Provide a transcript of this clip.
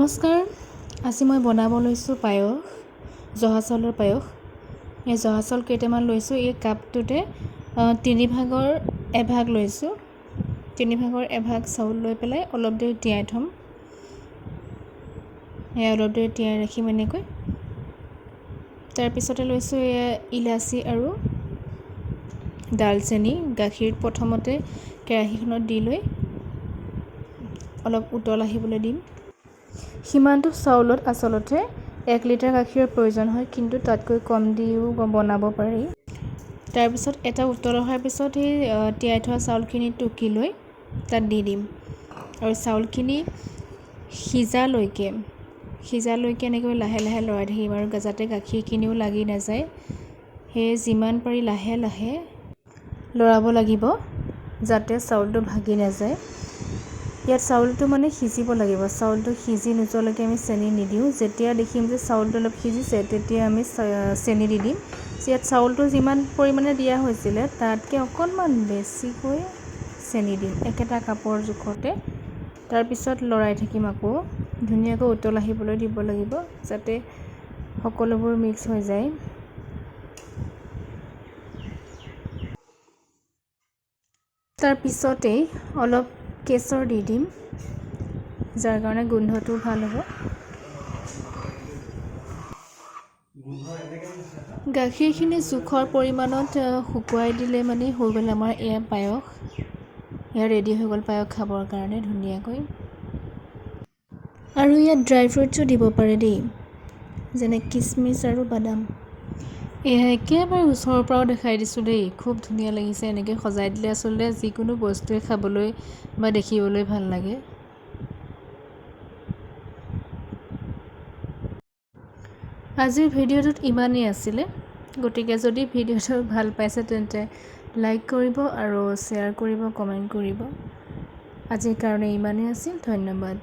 নমস্কাৰ। আজি মই বনাব লৈছোঁ পায়স, জহা চাউলৰ পায়স। এই জহা চাউল কেইটামান লৈছোঁ। এই কাপটোতে 3 ভাগৰ এভাগ লৈছোঁ। 3 ভাগৰ এভাগ চাউল লৈ পেলাই অলপ দেৰি তিয়াই থ'ম। অলপ দেৰি তিয়াই ৰাখিম এনেকৈ। তাৰপিছতে লৈছোঁ ইলাচি আৰু ডালচেনি। গাখীৰ প্ৰথমতে কেৰাহীখনত দি লৈ অলপ উতল আহিবলৈ দিম। সিমানটো চাউলত আচলতে 1 লিটাৰ গাখীৰৰ প্ৰয়োজন হয়, কিন্তু তাতকৈ কম দিও বনাব পাৰি। তাৰপিছত এটা উতল অহাৰ পিছত সেই তিয়াই থোৱা চাউলখিনি টুকি লৈ তাত দি দিম আৰু চাউলখিনি সিজালৈকে এনেকৈ লাহে লাহে লৰাই থাকিম আৰু যাতে গাখীৰখিনিও লাগি নাযায়। সেয়ে যিমান পাৰি লাহে লাহে লৰাব লাগিব যাতে চাউলটো ভাগি নাযায়। ইয়াত চাউলটো সিজিব লাগিব। চাউলটো সিজি নোযোৱালৈকে আমি চেনি নিদিওঁ। যেতিয়া দেখিম যে চাউলটো অলপ সিজিছে তেতিয়া আমি চেনি দি দিম। ইয়াত চাউলটো যিমান পৰিমাণে দিয়া হৈছিলে তাতকৈ অকণমান বেছিকৈ চেনি দিম, একেটা কাপৰ জোখতে। তাৰপিছত লৰাই থাকিম। আকৌ ধুনীয়াকৈ উতল আহিবলৈ দিব লাগিব যাতে সকলোবোৰ মিক্স হৈ যায়। তাৰপিছতেই অলপ কেশৰ দি দিম, যাৰ কাৰণে গোন্ধটো ভাল হ'ব। গাখীৰখিনি জোখৰ পৰিমাণত শুকুৱাই দিলে হৈ গ'ল আমাৰ এয়া পায়স। এয়া ৰেডি হৈ গ'ল পায়স খাবৰ কাৰণে ধুনীয়াকৈ। আৰু ইয়াত ড্ৰাই ফ্ৰুটছো দিব পাৰে দেই, যেনে কিচমিচ আৰু বাদাম। এয়া একেবাৰে ওচৰৰ পৰাও দেখাই দিছোঁ দেই, খুব ধুনীয়া লাগিছে। এনেকৈ সজাই দিলে আচলতে যিকোনো বস্তুৱে খাবলৈ বা দেখিবলৈ ভাল লাগে। আজিৰ ভিডিঅ'টোত ইমানেই আছিলে। গতিকে যদি ভিডিঅ'টো ভাল পাইছে তেন্তে লাইক কৰিব আৰু শ্বেয়াৰ কৰিব, কমেণ্ট কৰিব। আজিৰ কাৰণে ইমানেই আছিল। ধন্যবাদ।